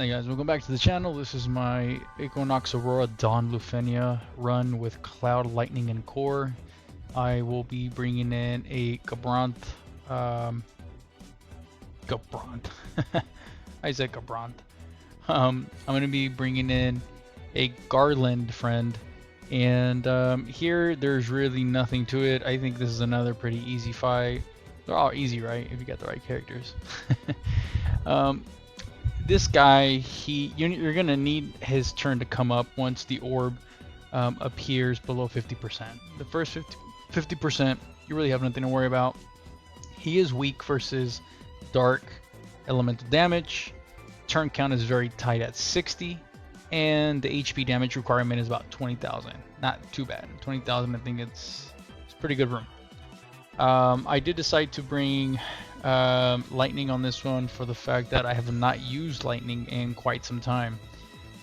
Hey guys, welcome back to the channel. This is my Equinox Aurora Dawn LUFENIA run with Cloud, Lightning, and Core. I will be bringing in a Gabrant. I said Gabrant. I'm going to be bringing in a Garland friend, and here there's really nothing to it. I think this is another pretty easy fight. They're all easy, right? If you got the right characters. This guy, you're gonna need his turn to come up once the orb appears below 50%. The first 50%, you really have nothing to worry about. He is weak versus dark elemental damage. Turn count is very tight at 60, and the HP damage requirement is about 20,000. Not too bad. 20,000, I think it's pretty good room. I did decide to bring lightning on this one for the fact that I have not used lightning in quite some time.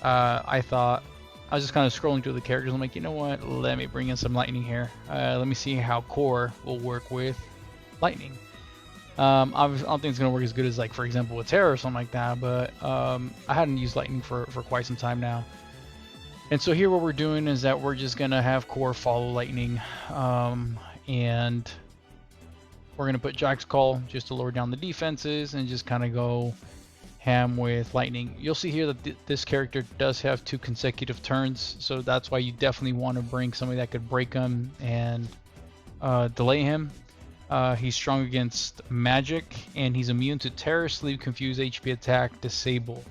I thought, I was just kind of scrolling through the characters. I'm like, you know what? Let me bring in some lightning here. Let me see how Core will work with lightning. I don't think it's gonna work as good as, like, for example, with Terra or something like that. But I hadn't used lightning for quite some time now. And so here, what we're doing is that we're just gonna have Core follow lightning, and we're going to put Jack's Call just to lower down the defenses and just kind of go ham with lightning. You'll see here that this character does have 2 consecutive turns, so that's why you definitely want to bring somebody that could break him and delay him. He's strong against magic, and he's immune to terror, sleep, confuse, HP attack, disable.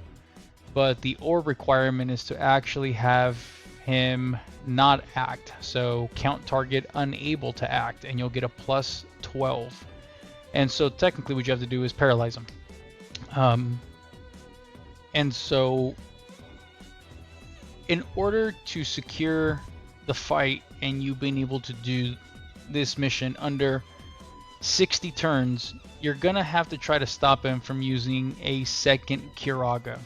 But the orb requirement is to actually have him not act, so count target unable to act, and you'll get a plus 12. And so technically what you have to do is paralyze him. And so in order to secure the fight and you being able to do this mission under 60 turns, you're gonna have to try to stop him from using a second Kiraga.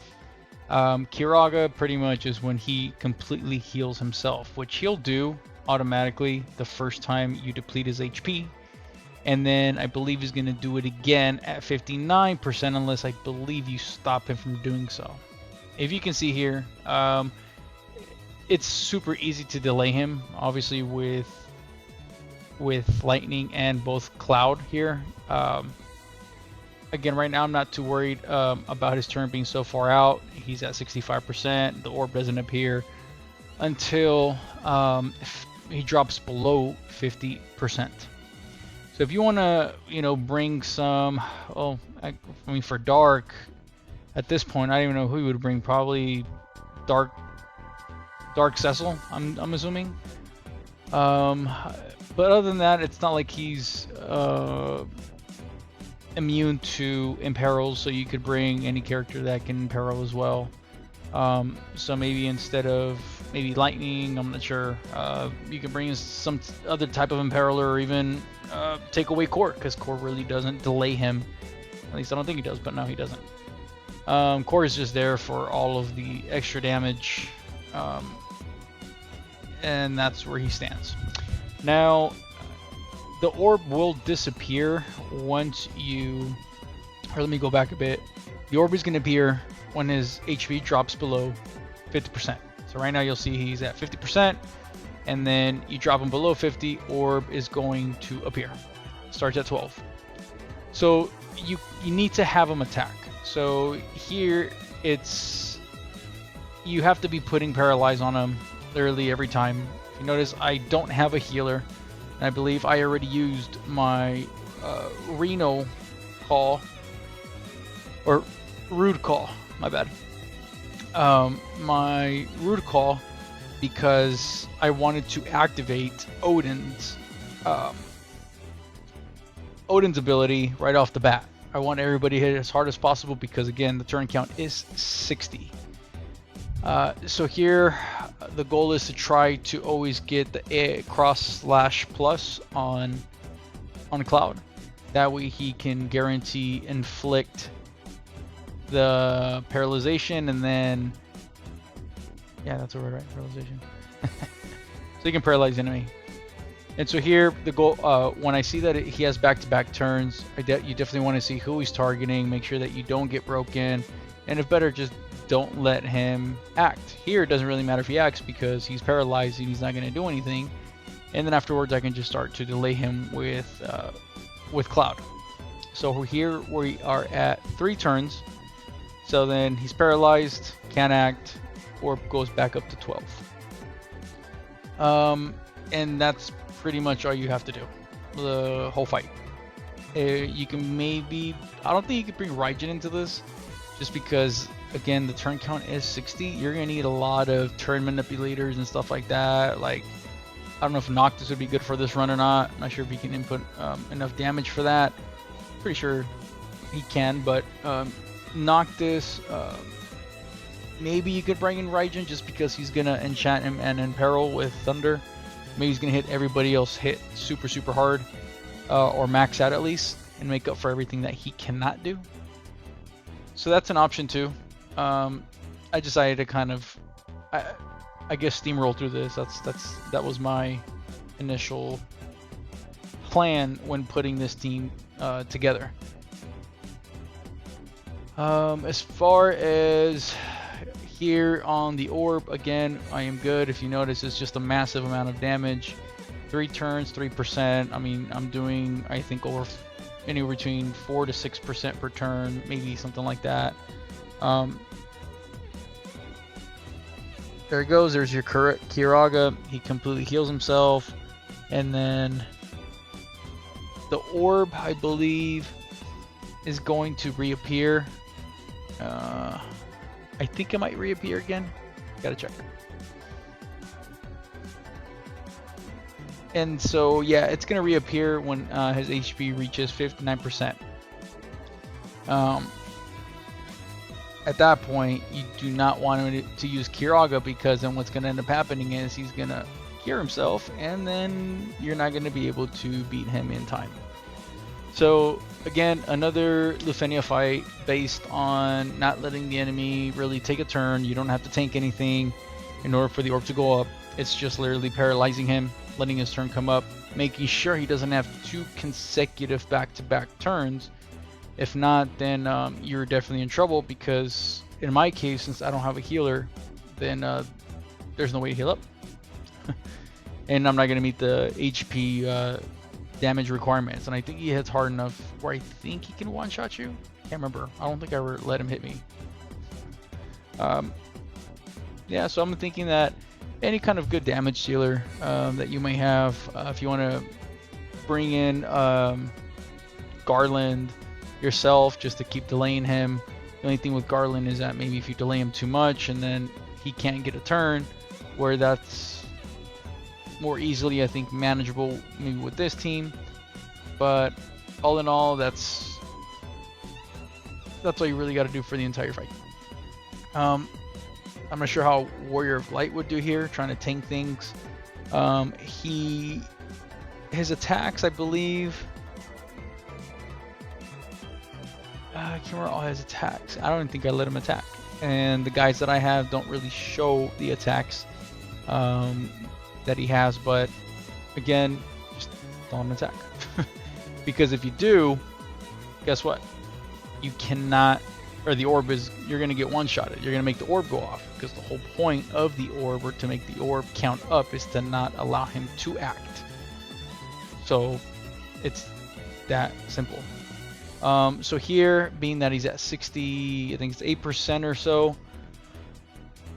Kiraga pretty much is when he completely heals himself, which he'll do automatically the first time you deplete his HP, and then I believe he's going to do it again at 59% unless I believe you stop him from doing so. If you can see here, it's super easy to delay him, obviously with lightning and both Cloud here. Again, right now I'm not too worried about his turn being so far out. He's at 65%. The orb doesn't appear until he drops below 50%. So if you want to, bring some, I mean, for dark, at this point, I don't even know who you would bring. Probably dark Cecil, I'm assuming. But other than that, it's not like he's immune to imperils, so you could bring any character that can imperil as well. So maybe instead of lightning, I'm not sure, you can bring in some other type of imperiler, or even take away Core, because Core really doesn't delay him. At least I don't think he does, but no, he doesn't. Core is just there for all of the extra damage, and that's where he stands. Now, the orb will disappear once you, or let me go back a bit. The orb is going to appear when his HP drops below 50%. So right now you'll see he's at 50%, and then you drop him below 50, orb is going to appear. Starts at 12. So you need to have him attack. So here you have to be putting paralyze on him literally every time. If you notice, I don't have a healer. I believe I already used my Reno call, or Rude call, my bad. My Rude call, because I wanted to activate Odin's ability right off the bat. I want everybody to hit as hard as possible because, again, the turn count is 60. So here, the goal is to try to always get the cross/plus on Cloud. That way he can guarantee inflict the paralyzation, and then, yeah, that's a word, right? Paralyzation. So you can paralyze the enemy. And so here, the goal, when I see that he has back-to-back turns, you definitely want to see who he's targeting, make sure that you don't get broken, and if better, just don't let him act. Here it doesn't really matter if he acts because he's paralyzed and he's not going to do anything. And then afterwards I can just start to delay him with Cloud. So here we are at 3 turns. So then he's paralyzed, can't act, orb goes back up to 12. And that's pretty much all you have to do the whole fight. You can maybe, I don't think you can bring Raijin into this, just because again the turn count is 60. You're gonna need a lot of turn manipulators and stuff like that. Like, I don't know if Noctis would be good for this run or not. I'm not sure if he can input enough damage for that. Pretty sure he can, but Noctis, maybe you could bring in Raijin just because he's gonna enchant him and imperil with Thunder. Maybe he's gonna hit everybody else hit super hard, or max out at least, and make up for everything that he cannot do. So that's an option too. I decided to kind of, I guess, steamroll through this. That was my initial plan when putting this team together. As far as here on the orb, again, I am good. If you notice, it's just a massive amount of damage. 3 turns, 3%. I mean, I'm doing, I think, over anywhere between 4 to 6% per turn, maybe something like that. There he goes. There's your Kiraga. He completely heals himself. And then the orb, I believe, is going to reappear. I think it might reappear again. Gotta check. And so, yeah, it's gonna reappear when his HP reaches 59%. At that point, you do not want him to use Kiraga, because then what's gonna end up happening is he's gonna cure himself, and then you're not gonna be able to beat him in time. So again, another LUFENIA fight based on not letting the enemy really take a turn. You don't have to tank anything in order for the orb to go up. It's just literally paralyzing him, letting his turn come up, making sure he doesn't have 2 consecutive back-to-back turns. If not, then you're definitely in trouble, because in my case, since I don't have a healer, then there's no way to heal up. And I'm not going to meet the HP damage requirements, and I think he hits hard enough where I think he can one-shot you. Can't remember. I don't think I ever let him hit me. Yeah, so I'm thinking that any kind of good damage dealer that you may have, if you want to bring in Garland yourself just to keep delaying him. The only thing with Garland is that maybe if you delay him too much and then he can't get a turn, where that's more easily, I think, manageable maybe with this team. But all in all, that's all you really got to do for the entire fight. I'm not sure how Warrior of Light would do here, trying to tank things. His attacks, I believe, I can't remember all his attacks. I don't even think I let him attack, and the guys that I have don't really show the attacks that he has. But again, just don't attack. Because if you do, guess what? You cannot, or the orb is, you're going to get one-shotted. You're going to make the orb go off, because the whole point of the orb, or to make the orb count up, is to not allow him to act. So it's that simple. So here, being that he's at 60, I think it's 8% or so,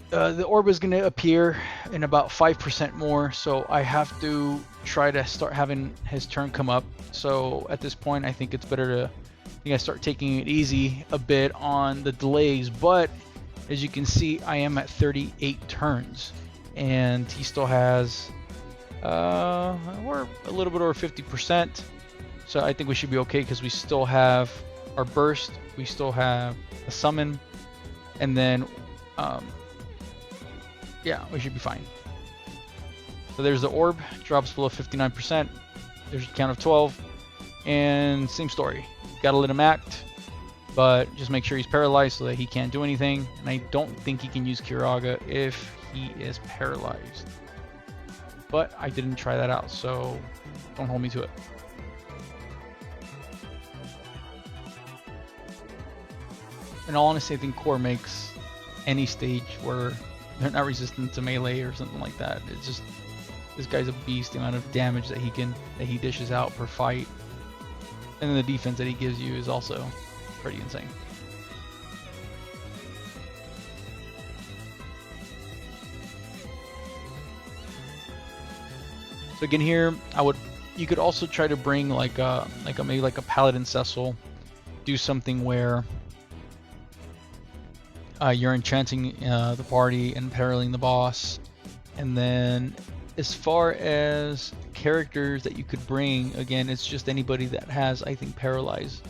the orb is going to appear in about 5% more, so I have to try to start having his turn come up. So at this point, I think it's better to start taking it easy a bit on the delays. But as you can see, I am at 38 turns, and he still has we're a little bit over 50%. So I think we should be okay, because we still have our burst, we still have a summon, and then yeah, we should be fine. So there's the orb, drops below 59%. There's a count of 12, and same story. Gotta let him act, but just make sure he's paralyzed so that he can't do anything. And I don't think he can use Kiraga if he is paralyzed. But I didn't try that out, so don't hold me to it. In all honesty, I think Core makes any stage where they're not resistant to melee or something like that. It's just, this guy's a beast. The amount of damage that he dishes out per fight, and then the defense that he gives you is also pretty insane. So again, here you could also try to bring maybe like a Paladin Cecil, do something where you're enchanting the party and paraling the boss, and then as far as characters that you could bring, again, it's just anybody that has, I think, paralyze.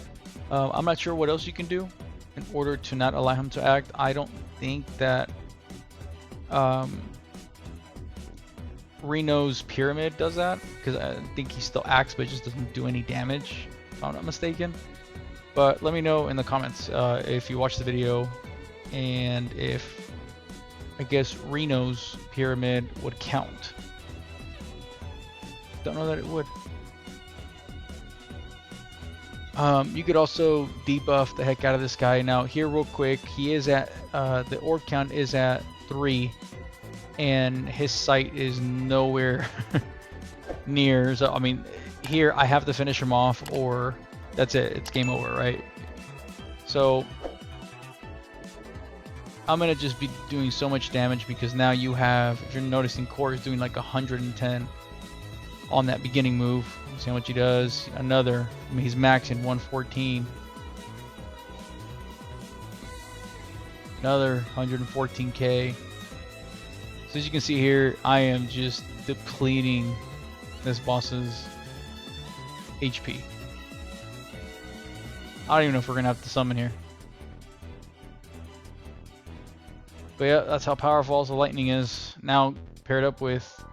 I'm not sure what else you can do in order to not allow him to act. I don't think that Reno's Pyramid does that, because I think he still acts but just doesn't do any damage, if I'm not mistaken. But let me know in the comments if you watch the video, and if, I guess, Reno's Pyramid would count. Don't know that it would. You could also debuff the heck out of this guy. Now here real quick, he is at the orb count is at 3, and his sight is nowhere near. So I mean, here I have to finish him off, or that's it, it's game over, right? So I'm gonna just be doing so much damage, because now you have, if you're noticing, Core is doing like 110 on that beginning move. See how much he does. Another, I mean, he's maxing 114. Another 114k. So as you can see here, I am just depleting this boss's HP. I don't even know if we're gonna have to summon here. But yeah, that's how powerful also lightning is. Now paired up with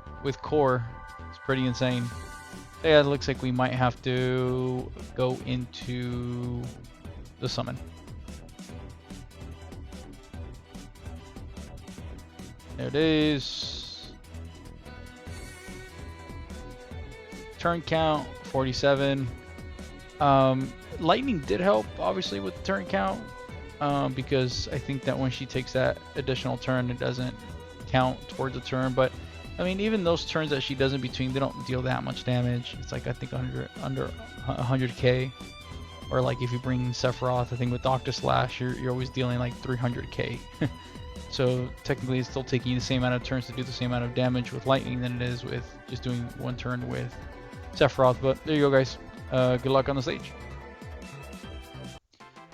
Core, it's pretty insane. So yeah, it looks like we might have to go into the summon. There it is. Turn count 47. Lightning did help, obviously, with the turn count, because I think that when she takes that additional turn, it doesn't count towards a turn. But I mean, even those turns that she does in between, they don't deal that much damage. It's like, I think under 100k, or like if you bring Sephiroth, I think with Octa Slash, you're always dealing like 300k. So technically, it's still taking you the same amount of turns to do the same amount of damage with lightning than it is with just doing one turn with Sephiroth. But there you go, guys. Good luck on the stage.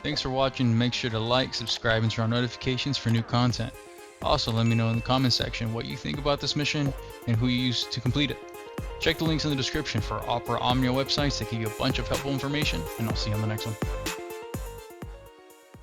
Thanks for watching. Make sure to like, subscribe, and turn on notifications for new content. Also, let me know in the comment section what you think about this mission and who you used to complete it. Check the links in the description for Opera Omnia websites that give you a bunch of helpful information, and I'll see you on the next one.